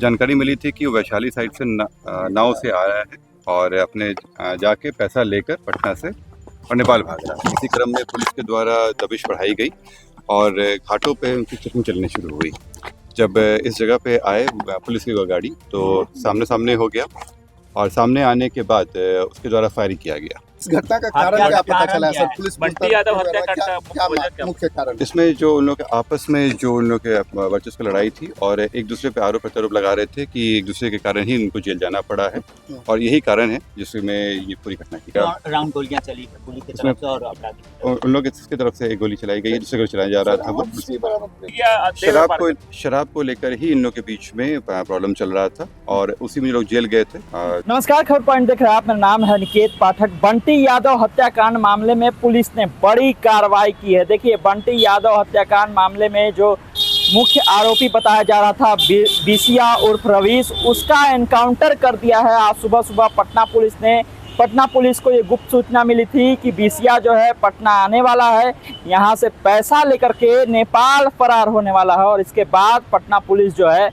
जानकारी मिली थी कि वो वैशाली साइड से नाव से आ रहा है और अपने जाके पैसा लेकर पटना से और नेपाल भाग रहा है। इसी क्रम में पुलिस के द्वारा दबिश बढ़ाई गई और घाटों पे उनकी चेकिंग चलनी शुरू हुई। जब इस जगह पे आए पुलिस की गाड़ी तो सामने सामने हो गया और सामने आने के बाद उसके द्वारा फायरिंग किया गया। इस घटना का कारण क्या पता चला सर? पुलिस बंटी यादव हत्याकांड का क्या मुख्य कारण? इसमें जो उन लोग के आपस में जो उन लोग के वर्चस्व लड़ाई थी और एक दूसरे पे आरोप प्रत्यारोप लगा रहे थे कि एक दूसरे के कारण ही उनको जेल जाना पड़ा है और यही कारण है जिसमें ये पूरी घटना की। राउंड गोलियां चली है पुलिस की तरफ से और अपराधी उन लोग की तरफ से एक गोली चलाई गई, दूसरे को चलाया जा रहा था। वो शराब को लेकर ही इन लोग के बीच में प्रॉब्लम चल रहा था और उसी में लोग जेल गए थे। नमस्कार, खबर पॉइंट देख रहे हैं आप। मेरा नाम है निकेत पाठक। बंटी यादव हत्याकांड मामले में पुलिस ने बड़ी कार्रवाई की है। देखिए, बंटी यादव हत्याकांड मामले में जो मुख्य आरोपी बताया जा रहा था बिसिया उर्फ रवीश, उसका एनकाउंटर कर दिया है। आज सुबह सुबह पटना पुलिस को ये गुप्त सूचना मिली थी कि बिसिया जो है पटना आने वाला है, यहाँ से पैसा लेकर के नेपाल फरार होने वाला है और इसके बाद पटना पुलिस जो है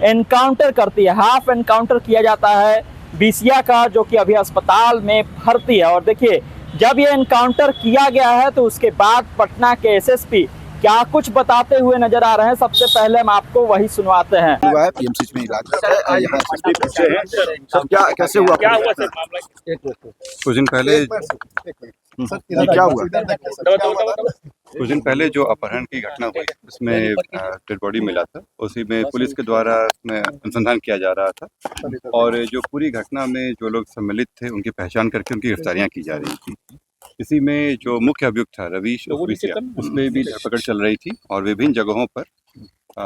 एनकाउंटर करती है। हाफ एनकाउंटर किया जाता है बिसिया का, जो कि अभी अस्पताल में भर्ती है। और देखिए, जब ये एनकाउंटर किया गया है तो उसके बाद पटना के एसएसपी क्या कुछ बताते हुए नजर आ रहे हैं। सबसे पहले हम आपको वही सुनवाते हैं। पीएमसीएच में इलाज कैसे हुआ? क्या हुआ सर मामला? कुछ दिन पहले क्या हुआ? कुछ दिन पहले जो अपहरण की घटना हुई उसमें डेड बॉडी मिला था, उसी में पुलिस के द्वारा उसमें अनुसंधान किया जा रहा था और जो पूरी घटना में जो लोग सम्मिलित थे उनकी पहचान करके उनकी गिरफ्तारियां की जा रही थी। इसी में जो मुख्य अभियुक्त था रवीश उसमें भी धरपकड़ चल रही थी और विभिन्न जगहों पर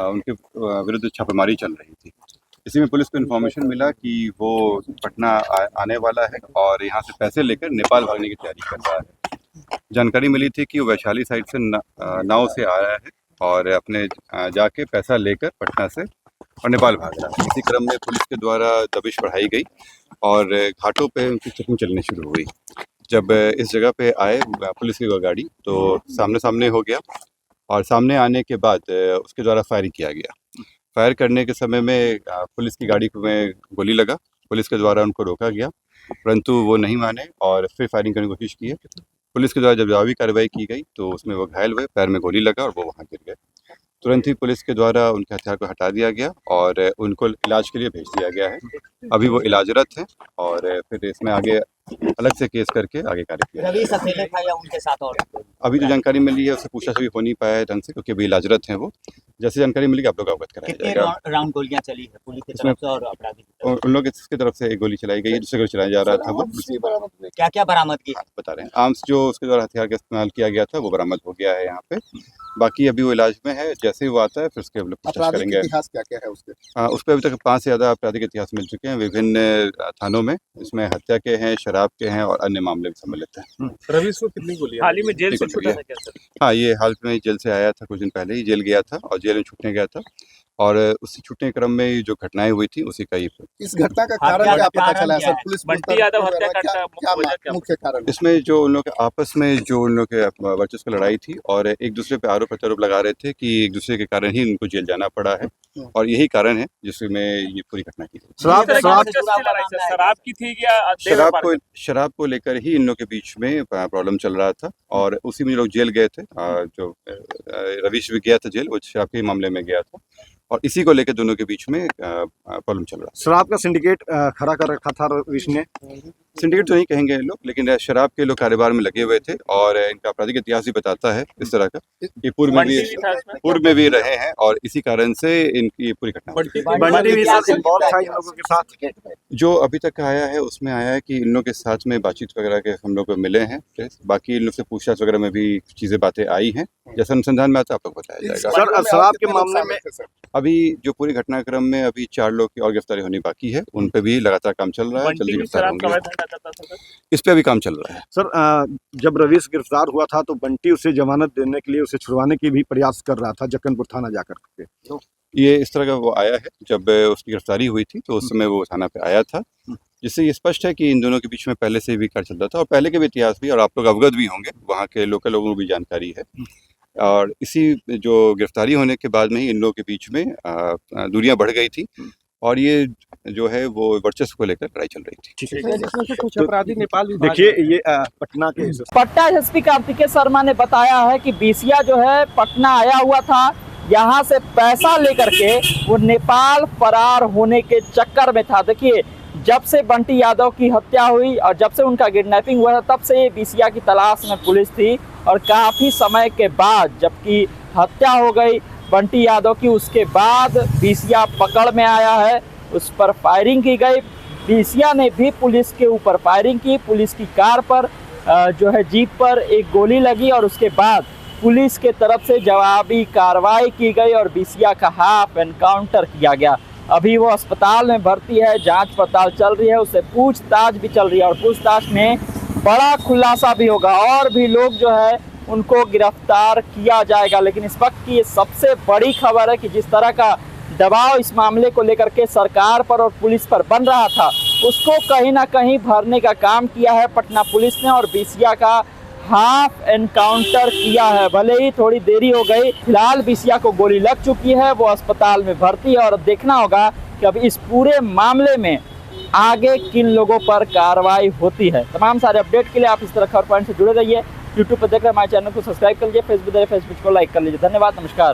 उनके विरुद्ध छापेमारी चल रही थी। इसी में पुलिस को इन्फॉर्मेशन मिला कि वो पटना आने वाला है और यहाँ से पैसे लेकर नेपाल भागने की तैयारी कर रहा है। जानकारी मिली थी कि वो वैशाली साइड से नाव से आ रहा है और अपने जाके पैसा लेकर पटना से और नेपाल भाग रहा है। इसी क्रम में पुलिस के द्वारा दबिश बढ़ाई गई और घाटों पे उनकी चेकिंग चलनी शुरू हुई। जब इस जगह पे आए पुलिस की गाड़ी तो सामने सामने हो गया और सामने आने के बाद उसके द्वारा फायरिंग किया गया। फायर करने के समय में पुलिस की गाड़ी में गोली लगा। पुलिस के द्वारा उनको रोका गया परंतु वो नहीं माने और फिर फायरिंग करने की कोशिश की है। पुलिस के द्वारा जब जवाबी कार्रवाई की गई तो उसमें वो घायल हुए, पैर में गोली लगा और वो वहाँ गिर गए। तुरंत ही पुलिस के द्वारा उनके हथियार को हटा दिया गया और उनको इलाज के लिए भेज दिया गया है। अभी वो इलाजरत हैं और फिर इसमें आगे अलग से केस करके आगे कार्य किया। रवीश अकेले था या उनके साथ और? अभी जो जानकारी मिली है उससे पूछताछ अभी हो नहीं पाया है ढंग से, क्योंकि अभी इलाजरत हैं वो। जैसे जानकारी मिलेगी आप लोग अवगत कराया जाएगा। राउंड गोलियां चली है पुलिस की तरफ से और अपराधी उन लोग की तरफ से एक गोली चलाई गई, दूसरे को चलाया जा रहा था। वो क्या क्या बरामद की? बता रहे हैं आर्म्स जो उसके द्वारा हथियार का इस्तेमाल किया गया था वो बरामद हो गया है यहाँ पे। बाकी अभी वो इलाज में है, जैसे ही वो आता है फिर उसके हम लोग पूछताछ करेंगे। इतिहास क्या क्या है उसके? उस पर अभी तक 5 से ज़्यादा आपराधिक इतिहास मिल चुके हैं विभिन्न थानों में। इसमें हत्या के हैं, शराब के हैं और अन्य मामले भी सम्मिलित हैं। रवीश को कितनी गोलियां? हाल ही में जेल से छूटा था क्या सर? हाँ, ये हाल में जेल से आया था, कुछ दिन पहले ही जेल गया था और जेल में छूटने गया था और उसी छूटने के क्रम में जो घटनाएं हुई थी उसी का ही। इस घटना का कारण क्या पता चला सर? पुलिस बंटी यादव हत्याकांड का क्या मुख्य कारण? इसमें जो उन लोग के आपस में जो उन लोग के वर्चस्व लड़ाई थी और एक दूसरे पे आरोप प्रत्यारोप लगा रहे थे कि एक दूसरे के कारण ही उनको जेल जाना पड़ा है और यही कारण है जिसमें ये पूरी घटना की। शराब की थी या शराब को लेकर ही इन लोग के बीच में प्रॉब्लम चल रहा था और उसी में लोग जेल गए थे। जो रवीश भी गया था जेल, वो शराब के मामले में गया था और इसी को लेकर दोनों के बीच में प्रॉब्लम चल रहा है। शराब का सिंडिकेट खड़ा कर रखा था रवीश ने। सिंडिकेट तो नहीं कहेंगे लोग, लेकिन शराब के लोग कारोबार में लगे हुए थे और इनका आपराधिक इतिहास भी बताता है इस तरह का कि पूर्व में भी रहे हैं और इसी कारण से इनकी पूरी घटना। जो अभी तक आया है उसमें आया है कि इन लोग के साथ में बातचीत वगैरह के हम लोग मिले हैं। बाकी इन लोग से पूछताछ वगैरह में भी चीजें बातें आई हैं, जैसा अनुसंधान में आता है आप लोग बताया जाएगा। सर, शराब के मामले में अभी जो पूरी घटनाक्रम में अभी 4 लोग की और गिरफ्तारी होनी बाकी है, उन पे भी लगातार काम चल रहा है। जल्दी गिरफ्तार होंगे, इस पे भी काम चल रहा है। सर, जब रवीश गिरफ्तार हुआ था तो बंटी उसे जमानत देने के लिए, उसे छुड़वाने की भी प्रयास कर रहा था जक्कनपुर थाना जाकर के। ये इस तरह का वो आया है, जब उसकी गिरफ्तारी हुई थी तो उस समय वो थाना पे आया था, जिससे ये स्पष्ट है कि इन दोनों के बीच में पहले से भी कार्य चल रहा था और पहले के भी इतिहास भी, और आप लोग अवगत भी होंगे, वहाँ के लोकल लोगों को भी जानकारी है। और इसी जो गिरफ्तारी होने के बाद में ही इन लोगों के बीच में दूरियां बढ़ गई थी और ये जो है वो वर्चस्व को लेकर लड़ाई चल रही थी। इसमें से कुछ अपराधी नेपाल देखिए ये पटना के पटना एसपी कार्तिकेय शर्मा ने बताया है कि बीसिया जो है पटना आया हुआ था, यहाँ से पैसा लेकर के वो नेपाल फरार होने के चक्कर में था। देखिए जब से बंटी यादव की हत्या हुई और जब से उनका किडनैपिंग हुआ था तब से ये बीसिया की तलाश में पुलिस थी, और काफ़ी समय के बाद जबकि हत्या हो गई बंटी यादव की, उसके बाद बीसिया पकड़ में आया है, उस पर फायरिंग की गई। बीसिया ने भी पुलिस के ऊपर फायरिंग की, पुलिस की कार पर जो है जीप पर एक गोली लगी और उसके बाद पुलिस के तरफ से जवाबी कार्रवाई की गई और बीसिया का हाफ एनकाउंटर किया गया। अभी वो अस्पताल में भर्ती है, जांच पड़ताल चल रही है, उससे पूछताछ भी चल रही है और पूछताछ में बड़ा खुलासा भी होगा और भी लोग जो है उनको गिरफ्तार किया जाएगा। लेकिन इस वक्त की ये सबसे बड़ी खबर है कि जिस तरह का दबाव इस मामले को लेकर के सरकार पर और पुलिस पर बन रहा था, उसको कहीं ना कहीं भरने का काम किया है पटना पुलिस ने और बीसिया का हाफ एनकाउंटर किया है। भले ही थोड़ी देरी हो गई, फिलहाल बीसिया को गोली लग चुकी है, वो अस्पताल में भर्ती है और देखना होगा कि अब इस पूरे मामले में आगे किन लोगों पर कार्रवाई होती है। तमाम सारे अपडेट के लिए आप इस तरह खबर पॉइंट से जुड़े रहिए। यूट्यूब पर देख रहे हमारे चैनल को सब्सक्राइब कर लीजिए, फेसबुक को लाइक कर लीजिए। धन्यवाद, नमस्कार।